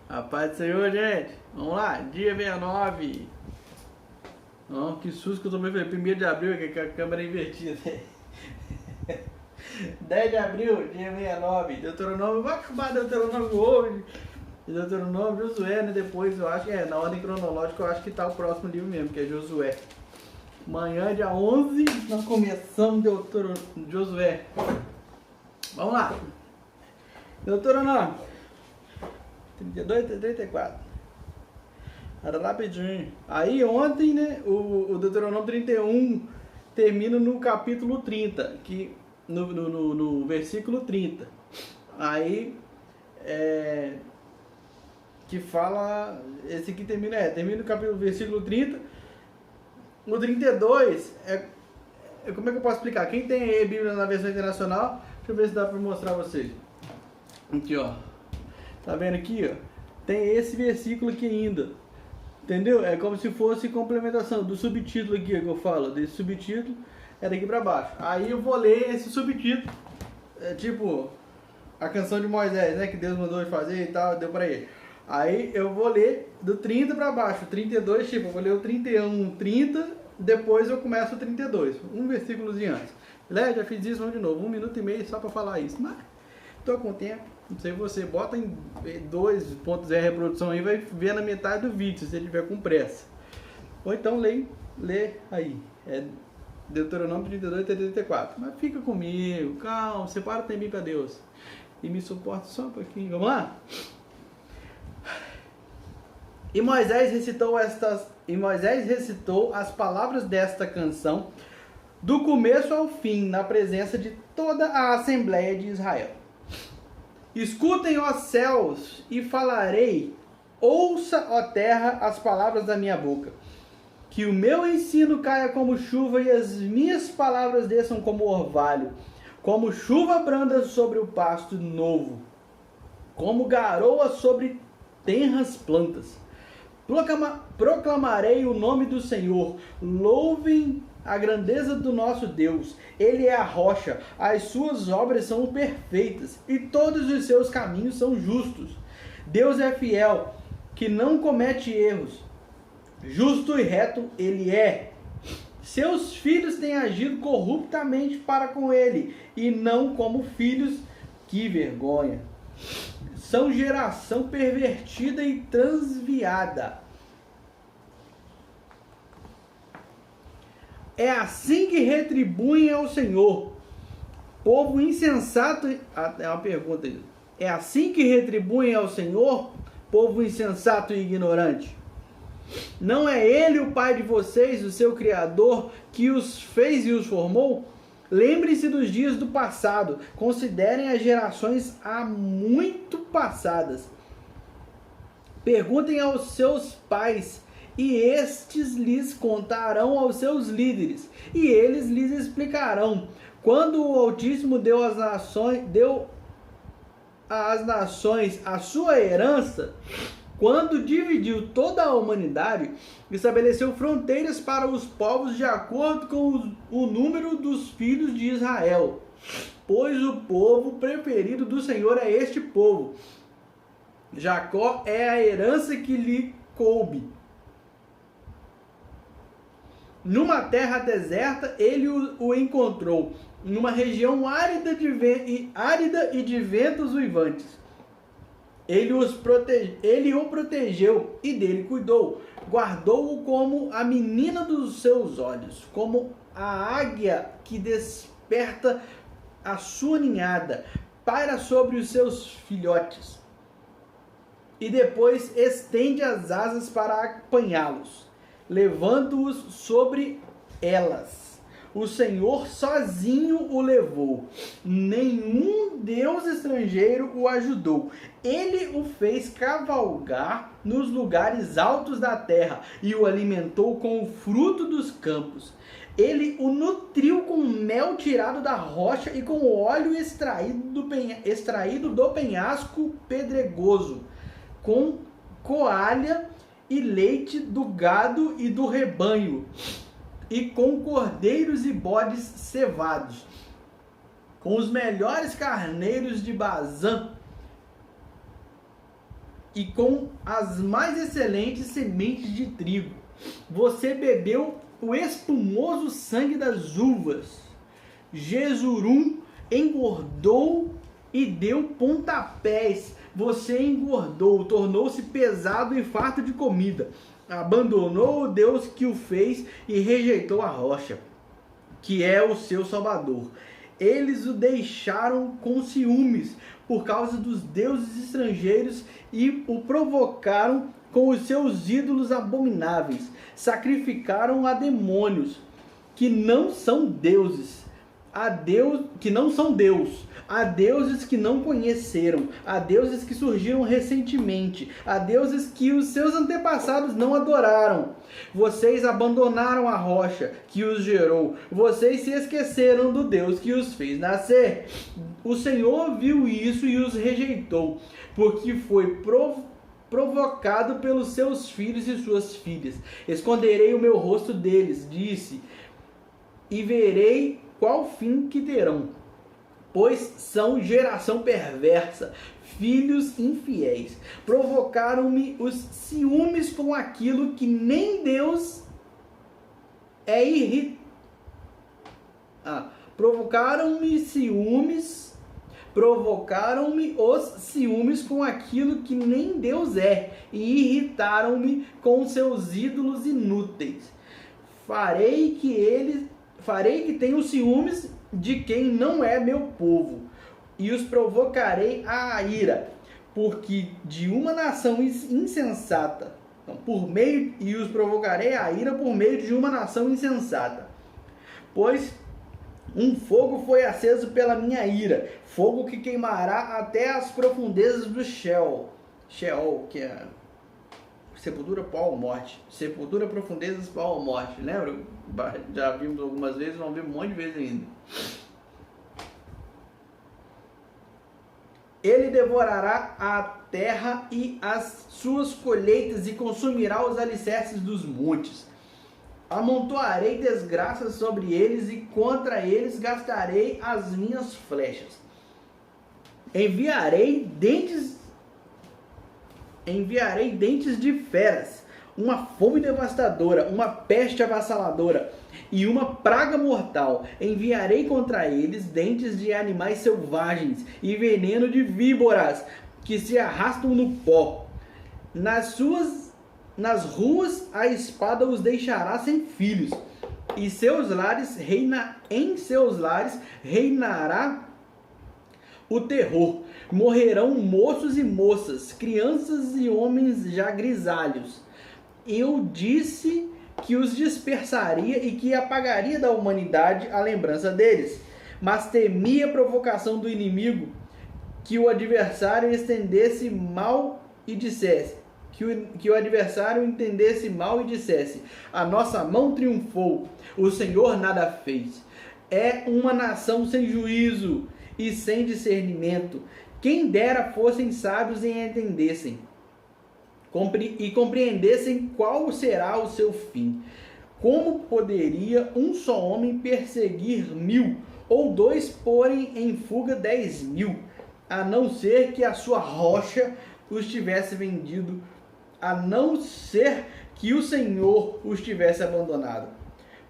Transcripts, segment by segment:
A paz do Senhor, gente. Vamos lá, dia 69. Oh, que susto que eu tomei. 1º de abril, que a câmera é invertida. 10 de abril, dia 69. Deuteronômio, vai acabar Deuteronômio hoje. Deuteronômio, Josué, né? Depois eu acho que na ordem cronológica, eu acho que tá o próximo livro mesmo, que é Josué. Amanhã, dia 11, nós começamos Josué. Vamos lá. Deuteronômio 32 e 34. Era rapidinho. Aí ontem, né, o Deuteronômio 31 termina no capítulo 30, que, no versículo 30. Aí, que fala, esse aqui termina no capítulo, versículo 30. No 32, como é que eu posso explicar? Quem tem aí a Bíblia na versão internacional, deixa eu ver se dá pra mostrar pra vocês. Aqui, ó. Tá vendo aqui, ó? Tem esse versículo aqui ainda. Entendeu? É como se fosse complementação do subtítulo aqui que eu falo. Desse subtítulo é daqui pra baixo. Aí eu vou ler esse subtítulo. É tipo a canção de Moisés, né? Que Deus mandou ele fazer e tal, deu pra ele. Aí eu vou ler do 30 pra baixo. 32, tipo, eu vou ler o 31, 30. Depois eu começo o 32. Um versículozinho antes. Já fiz isso, vamos de novo. 1 minuto e meio só pra falar isso. Mas tô com tempo. Não sei você, bota em 2.0 reprodução aí, vai ver na metade do vídeo, se você tiver com pressa. Ou então lê aí. É Deuteronômio 32 e 34. Mas fica comigo, calma, separa o tempinho pra Deus. E me suporta só um pouquinho. Vamos lá? E Moisés recitou as palavras desta canção do começo ao fim, na presença de toda a Assembleia de Israel. Escutem, ó céus, e falarei, ouça, ó terra, as palavras da minha boca. Que o meu ensino caia como chuva e as minhas palavras desçam como orvalho, como chuva branda sobre o pasto novo, como garoa sobre tenras plantas. Proclamarei o nome do Senhor, louvem a grandeza do nosso Deus. Ele é a rocha, as suas obras são perfeitas e todos os seus caminhos são justos. Deus é fiel, que não comete erros. Justo e reto ele é. Seus filhos têm agido corruptamente para com ele e não como filhos. Que vergonha! São geração pervertida e transviada. É assim que retribuem ao Senhor. Povo insensato... É uma pergunta aí. É assim que retribuem ao Senhor, povo insensato e ignorante? Não é Ele o Pai de vocês, o seu Criador, que os fez e os formou? Lembre-se dos dias do passado. Considerem as gerações há muito passadas. Perguntem aos seus pais, e estes lhes contarão aos seus líderes, e eles lhes explicarão. Quando o Altíssimo deu às nações a sua herança, quando dividiu toda a humanidade, estabeleceu fronteiras para os povos de acordo com o número dos filhos de Israel. Pois o povo preferido do Senhor é este povo. Jacó é a herança que lhe coube. Numa terra deserta, ele o encontrou, numa região árida e de ventos uivantes. Ele o protegeu e dele cuidou, guardou-o como a menina dos seus olhos, como a águia que desperta a sua ninhada, paira sobre os seus filhotes, e depois estende as asas para apanhá-los, levando-os sobre elas. O Senhor sozinho o levou. Nenhum Deus estrangeiro o ajudou. Ele o fez cavalgar nos lugares altos da terra e o alimentou com o fruto dos campos. Ele o nutriu com mel tirado da rocha e com óleo extraído do penhasco pedregoso, com coalha e leite do gado e do rebanho, e com cordeiros e bodes cevados, com os melhores carneiros de Bazã, e com as mais excelentes sementes de trigo. Você bebeu o espumoso sangue das uvas. Jesurum engordou e deu pontapés. Você engordou, tornou-se pesado e farto de comida. Abandonou o Deus que o fez e rejeitou a rocha, que é o seu Salvador. Eles o deixaram com ciúmes por causa dos deuses estrangeiros e o provocaram com os seus ídolos abomináveis. Sacrificaram a demônios que não são deuses, a deuses que não conheceram, a deuses que surgiram recentemente, a deuses que os seus antepassados não adoraram. Vocês abandonaram a rocha que os gerou, vocês se esqueceram do Deus que os fez nascer. O Senhor viu isso e os rejeitou, porque foi provocado pelos seus filhos e suas filhas. Esconderei o meu rosto deles, disse, e verei qual fim que terão, pois são geração perversa, filhos infiéis. Provocaram-me os ciúmes com aquilo que nem Deus é Provocaram-me os ciúmes com aquilo que nem Deus é, e irritaram-me com seus ídolos inúteis. Farei que tenham ciúmes de quem não é meu povo, e os provocarei à ira, porque de uma nação insensata, e os provocarei à ira por meio de uma nação insensata. Pois um fogo foi aceso pela minha ira, fogo que queimará até as profundezas do Sheol. Sheol, que é sepultura, pau ou morte. Sepultura, profundezas, pau ou morte. Lembra? Já vimos algumas vezes, vamos ver um monte de vezes ainda. Ele devorará a terra e as suas colheitas e consumirá os alicerces dos montes. Amontoarei desgraças sobre eles e contra eles gastarei as minhas flechas. Enviarei dentes de feras, uma fome devastadora, uma peste avassaladora e uma praga mortal. Enviarei contra eles dentes de animais selvagens e veneno de víboras que se arrastam no pó. Nas ruas a espada os deixará sem filhos, e em seus lares reinará o terror. Morrerão moços e moças, crianças e homens já grisalhos. Eu disse que os dispersaria e que apagaria da humanidade a lembrança deles, mas temi a provocação do inimigo, que o adversário estendesse mal e dissesse, que o adversário entendesse mal e dissesse: a nossa mão triunfou, o Senhor nada fez. É uma nação sem juízo e sem discernimento. Quem dera fossem sábios e entendessem, e compreendessem qual será o seu fim. Como poderia um só homem perseguir 1000, ou 2 porem em fuga 10.000, a não ser que a sua rocha os tivesse vendido, a não ser que o Senhor os tivesse abandonado?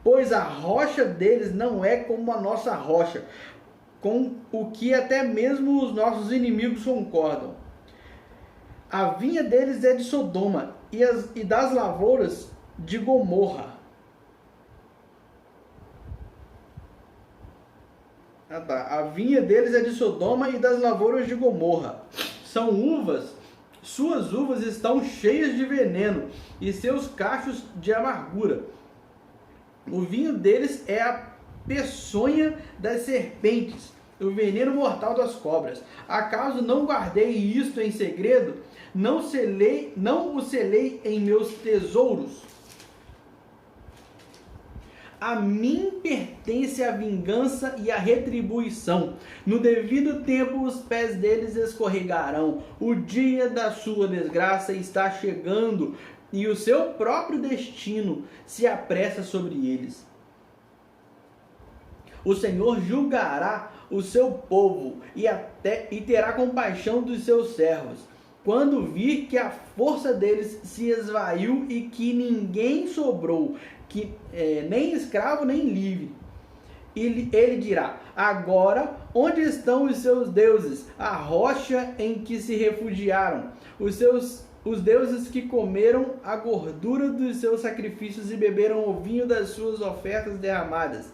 Pois a rocha deles não é como a nossa rocha, com o que até mesmo os nossos inimigos concordam. A vinha deles é de Sodoma e das lavouras de Gomorra. A vinha deles é de Sodoma e das lavouras de Gomorra. São uvas, suas uvas estão cheias de veneno e seus cachos de amargura. O vinho deles é a peçonha das serpentes, o veneno mortal das cobras. Acaso não guardei isto em segredo? Não o selei em meus tesouros? A mim pertence a vingança e a retribuição. No devido tempo os pés deles escorregarão. O dia da sua desgraça está chegando e o seu próprio destino se apressa sobre eles. O Senhor julgará o seu povo e terá compaixão dos seus servos. quando vir que a força deles se esvaiu e que ninguém sobrou, que nem escravo nem livre. Ele dirá: agora, onde estão os seus deuses, a rocha em que se refugiaram, os deuses que comeram a gordura dos seus sacrifícios e beberam o vinho das suas ofertas derramadas?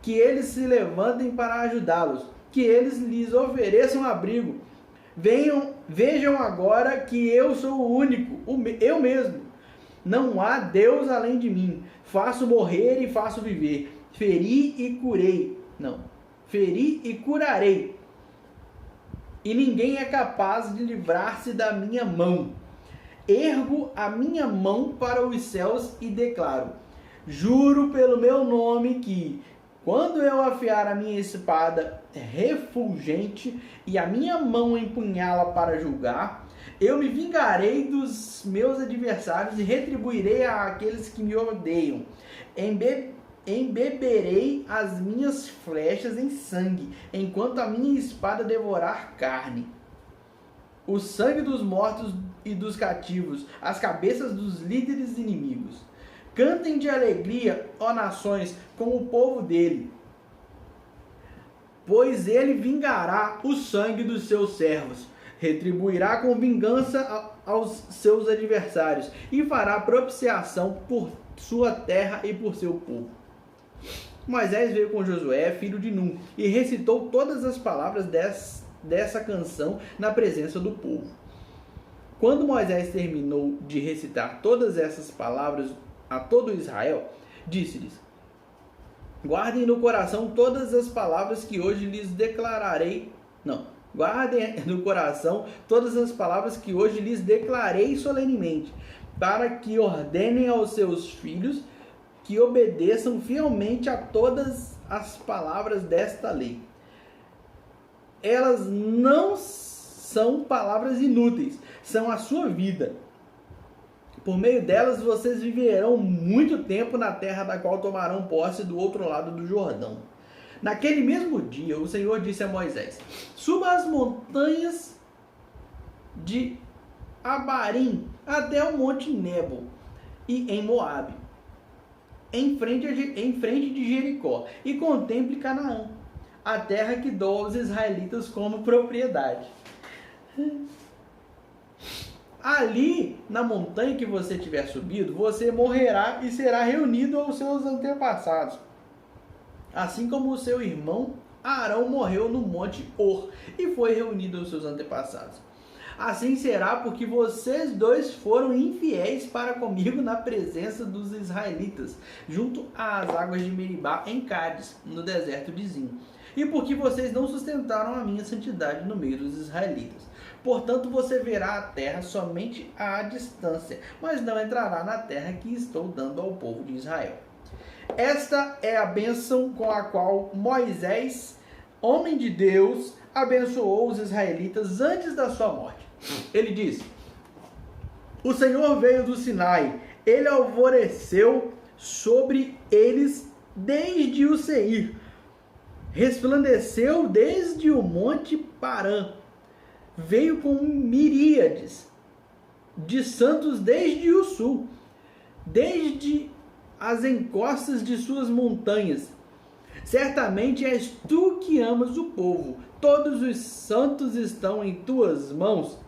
Que eles se levantem para ajudá-los, que eles lhes ofereçam abrigo. Vejam agora que eu sou o único, eu mesmo. Não há Deus além de mim. Faço morrer e faço viver. Feri e curei. Não. Feri e curarei. E ninguém é capaz de livrar-se da minha mão. Ergo a minha mão para os céus e declaro: juro pelo meu nome que, quando eu afiar a minha espada refulgente e a minha mão empunhá-la para julgar, eu me vingarei dos meus adversários e retribuirei àqueles que me odeiam. Embeberei as minhas flechas em sangue, enquanto a minha espada devorar carne. O sangue dos mortos e dos cativos, as cabeças dos líderes inimigos. Cantem de alegria, ó nações, com o povo dele, pois ele vingará o sangue dos seus servos, retribuirá com vingança aos seus adversários e fará propiciação por sua terra e por seu povo. Moisés veio com Josué, filho de Num, e recitou todas as palavras dessa canção na presença do povo. Quando Moisés terminou de recitar todas essas palavras a todo Israel, disse-lhes: guardem no coração todas as palavras que hoje lhes declararei. Não, guardem no coração todas as palavras que hoje lhes declarei solenemente, para que ordenem aos seus filhos que obedeçam fielmente a todas as palavras desta lei. Elas não são palavras inúteis, são a sua vida. Por meio delas vocês viverão muito tempo na terra da qual tomarão posse do outro lado do Jordão. Naquele mesmo dia, o Senhor disse a Moisés: suba as montanhas de Abarim até o monte Nebo, e em Moabe, em frente de Jericó, e contemple Canaã, a terra que dou aos israelitas como propriedade. Ali, na montanha que você tiver subido, você morrerá e será reunido aos seus antepassados, assim como o seu irmão Arão morreu no monte Hor e foi reunido aos seus antepassados. Assim será porque vocês dois foram infiéis para comigo na presença dos israelitas, junto às águas de Meribá em Cádiz, no deserto de Zim, e porque vocês não sustentaram a minha santidade no meio dos israelitas. Portanto, você verá a terra somente à distância, mas não entrará na terra que estou dando ao povo de Israel. Esta é a bênção com a qual Moisés, homem de Deus, abençoou os israelitas antes da sua morte. Ele disse: o Senhor veio do Sinai, ele alvoreceu sobre eles desde o Seir, resplandeceu desde o monte Parã, veio com miríades de santos desde o sul, desde as encostas de suas montanhas. Certamente és tu que amas o povo, todos os santos estão em tuas mãos.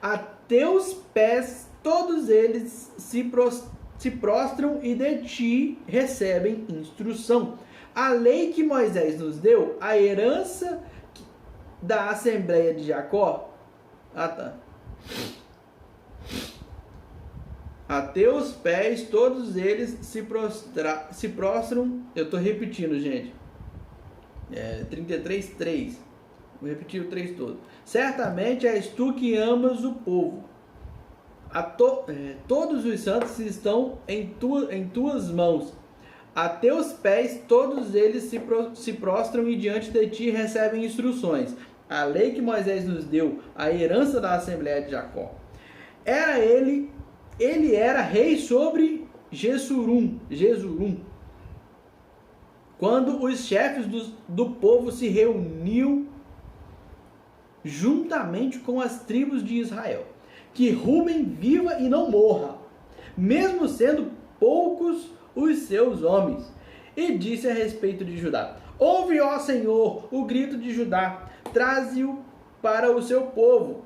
A teus pés todos eles se prostram e de ti recebem instrução. A lei que Moisés nos deu, a herança da Assembleia de Jacó. A teus pés todos eles se prostram. Eu estou repetindo, gente. 33:3. Vou repetir o 3 todo. Certamente és tu que amas o povo. Todos os santos estão em tuas mãos. A teus pés todos eles se prostram e diante de ti recebem instruções. A lei que Moisés nos deu, a herança da Assembleia de Jacó. Ele era rei sobre Jesurum, quando os chefes do povo se reuniam juntamente com as tribos de Israel. que Ruben viva e não morra, mesmo sendo poucos os seus homens. E disse a respeito de Judá: ouve, ó Senhor, o grito de Judá, traze-o para o seu povo,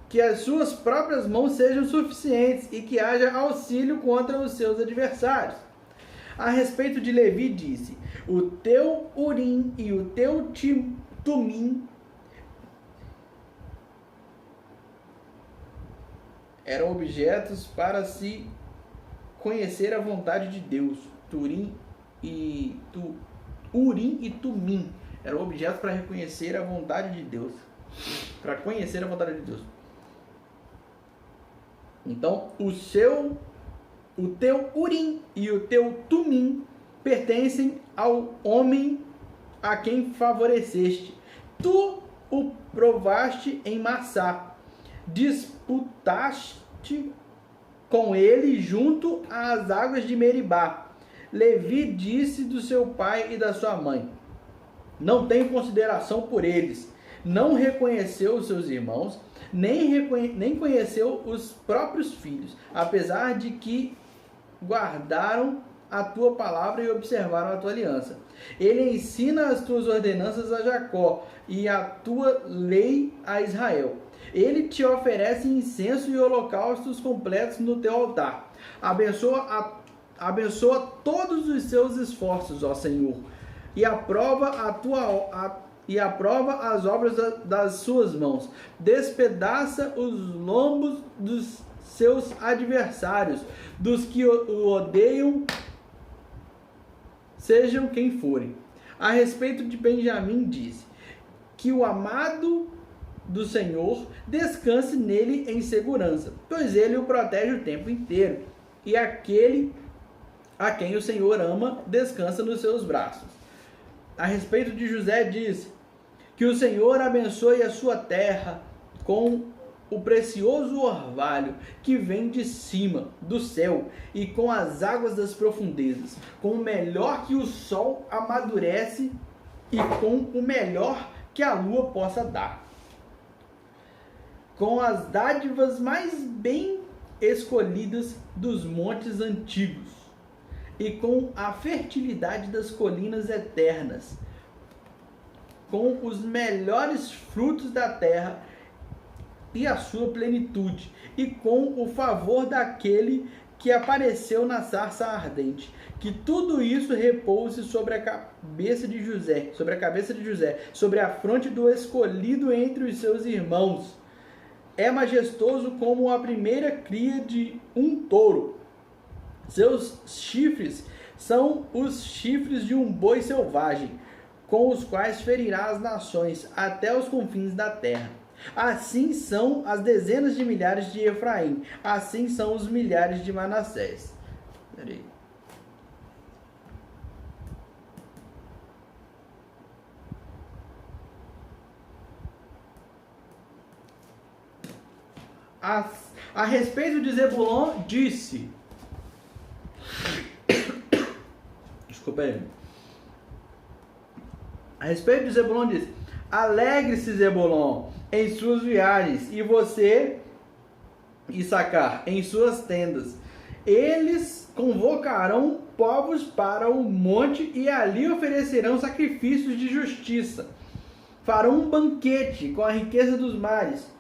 que as suas próprias mãos sejam suficientes e que haja auxílio contra os seus adversários. A respeito de Levi disse: o teu Urim e o teu Tumim eram objetos para se conhecer a vontade de Deus. Urim e Tumim eram objetos para reconhecer a vontade de Deus. Para conhecer a vontade de Deus. Então, o teu Urim e o teu Tumim pertencem ao homem a quem favoreceste. Tu o provaste em Massá, disputaste com ele junto às águas de Meribá. Levi disse do seu pai e da sua mãe: não tem consideração por eles. Não reconheceu os seus irmãos, nem conheceu os próprios filhos, apesar de que guardaram a tua palavra e observaram a tua aliança. Ele ensina as tuas ordenanças a Jacó e a tua lei a Israel. Ele te oferece incenso e holocaustos completos no teu altar. Abençoa todos os seus esforços, ó Senhor, e aprova as obras das suas mãos. Despedaça os lombos dos seus adversários, dos que o odeiam, sejam quem forem. A respeito de Benjamim disse: que o amado do Senhor descanse nele em segurança, pois ele o protege o tempo inteiro, e aquele a quem o Senhor ama descansa nos seus braços. A respeito de José diz: que o Senhor abençoe a sua terra com o precioso orvalho que vem de cima do céu e com as águas das profundezas, com o melhor que o sol amadurece e com o melhor que a lua possa dar, com as dádivas mais bem escolhidas dos montes antigos e com a fertilidade das colinas eternas, com os melhores frutos da terra e a sua plenitude, e com o favor daquele que apareceu na sarça ardente. Que tudo isso repouse sobre a cabeça de José, sobre a fronte do escolhido entre os seus irmãos. É majestoso como a primeira cria de um touro. Seus chifres são os chifres de um boi selvagem, com os quais ferirá as nações até os confins da terra. Assim são as dezenas de milhares de Efraim, assim são os milhares de Manassés. Peraí. A respeito de Zebulon, disse... Desculpa aí. A respeito de Zebulon, disse: alegre-se, Zebulon, em suas viagens, e você, Issacar, em suas tendas. Eles convocarão povos para o monte e ali oferecerão sacrifícios de justiça. Farão um banquete com a riqueza dos mares,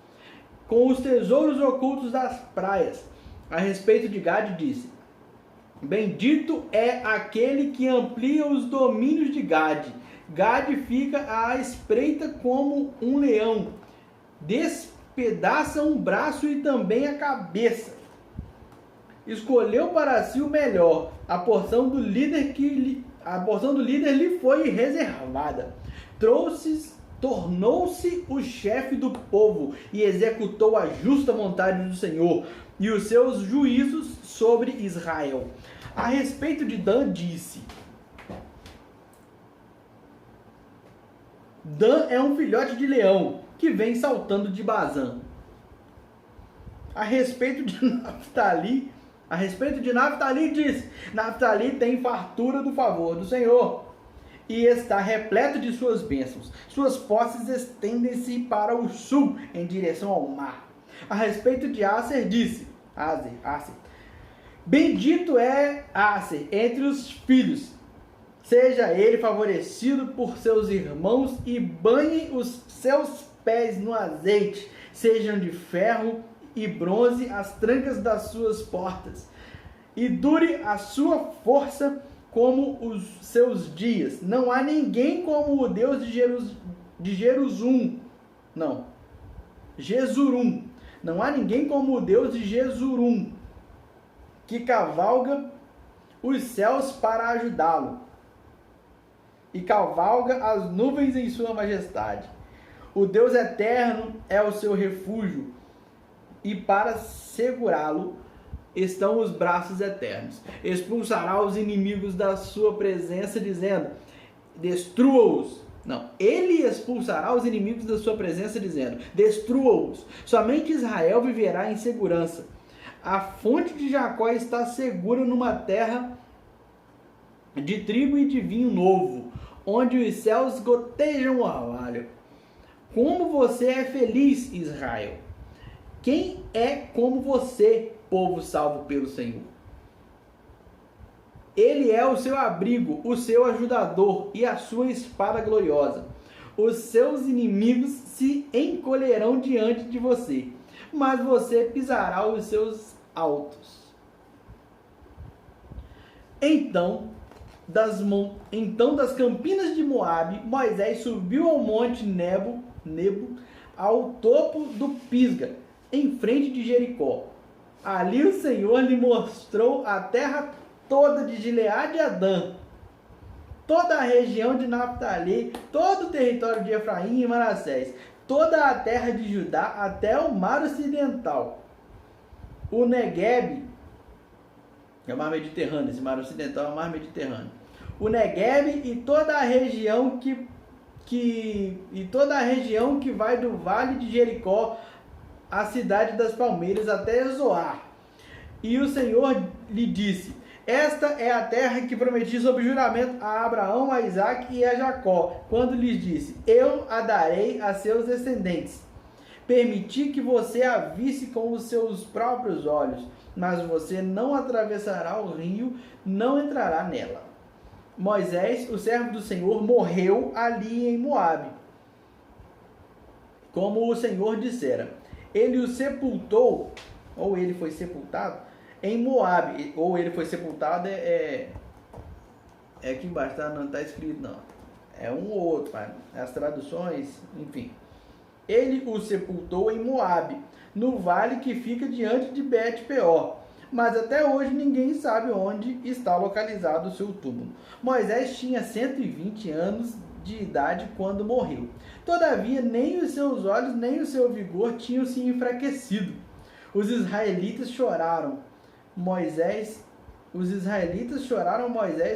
com os tesouros ocultos das praias. A respeito de Gade, disse: bendito é aquele que amplia os domínios de Gade. Gade fica à espreita como um leão, despedaça um braço e também a cabeça. Escolheu para si o melhor, a porção do líder lhe foi reservada. Tornou-se o chefe do povo e executou a justa vontade do Senhor e os seus juízos sobre Israel. A respeito de Dan, disse: Dan é um filhote de leão que vem saltando de Bazã. A respeito de Naftali diz: Naftali tem fartura do favor do Senhor e está repleto de suas bênçãos. Suas posses estendem-se para o sul, em direção ao mar. A respeito de Aser, disse: Aser. Bendito é Aser entre os filhos. Seja ele favorecido por seus irmãos e banhe os seus pés no azeite. Sejam de ferro e bronze as trancas das suas portas. E dure a sua força como os seus dias. Não há ninguém como o Deus de Jerusalém. Não. Jesurum. Não há ninguém como o Deus de Jesurum, que cavalga os céus para ajudá-lo e cavalga as nuvens em sua majestade. O Deus eterno é o seu refúgio, e para segurá-lo estão os braços eternos. Expulsará os inimigos da sua presença, dizendo: destrua-os. Não, ele expulsará os inimigos da sua presença, dizendo: destrua-os. Somente Israel viverá em segurança. A fonte de Jacó está segura numa terra de trigo e de vinho novo, onde os céus gotejam o orvalho. Como você é feliz, Israel! Quem é como você, povo salvo pelo Senhor? Ele é o seu abrigo, o seu ajudador e a sua espada gloriosa. Os seus inimigos se encolherão diante de você, mas você pisará os seus altos. Então, das campinas de Moabe, Moisés subiu ao monte Nebo, ao topo do Pisga, em frente de Jericó. Ali o Senhor lhe mostrou a terra toda de Gileade e Adã, toda a região de Naphtali, todo o território de Efraim e Manassés, toda a terra de Judá até o mar ocidental. O Negueb é o mar Mediterrâneo, esse mar ocidental é o mar Mediterrâneo. O Negueb e toda a região que vai do vale de Jericó, a cidade das palmeiras, até Zoar. E o Senhor lhe disse: esta é a terra que prometi sob juramento a Abraão, a Isaque e a Jacó, quando lhes disse: eu a darei a seus descendentes. Permiti que você a visse com os seus próprios olhos, mas você não atravessará o rio, não entrará nela. Moisés, o servo do Senhor, morreu ali em Moabe, como o Senhor dissera. Ele o sepultou, ou ele foi sepultado, em Moabe, ou ele foi sepultado, aqui embaixo, tá? Não está escrito não, é um ou outro, pai. As traduções, enfim. Ele o sepultou em Moabe, no vale que fica diante de Bet-peor, mas até hoje ninguém sabe onde está localizado o seu túmulo. Moisés tinha 120 anos de idade quando morreu. Todavia, nem os seus olhos nem o seu vigor tinham se enfraquecido. Os israelitas choraram Moisés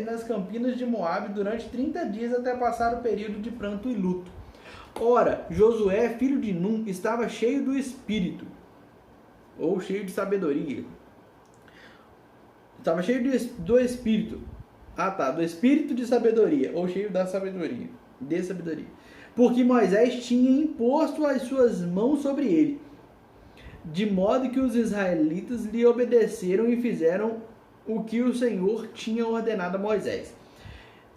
nas campinas de Moabe durante 30 dias até passar o período de pranto e luto. Ora, Josué, filho de Num, estava cheio do Espírito, ou cheio de sabedoria. Estava cheio do Espírito. Do Espírito de sabedoria, ou cheio da sabedoria, de sabedoria. Porque Moisés tinha imposto as suas mãos sobre ele, de modo que os israelitas lhe obedeceram e fizeram o que o Senhor tinha ordenado a Moisés.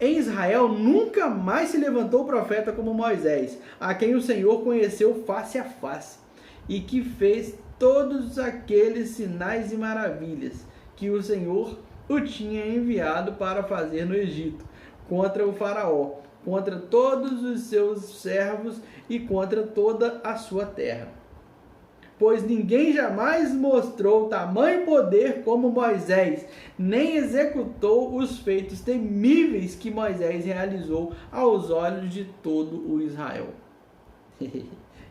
Em Israel nunca mais se levantou profeta como Moisés, a quem o Senhor conheceu face a face, e que fez todos aqueles sinais e maravilhas que o Senhor o tinha enviado para fazer no Egito, contra o faraó, contra todos os seus servos e contra toda a sua terra. Pois ninguém jamais mostrou tamanho poder como Moisés, nem executou os feitos temíveis que Moisés realizou aos olhos de todo o Israel.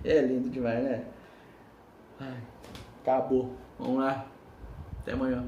É lindo demais, né? Acabou. Vamos lá. Até amanhã.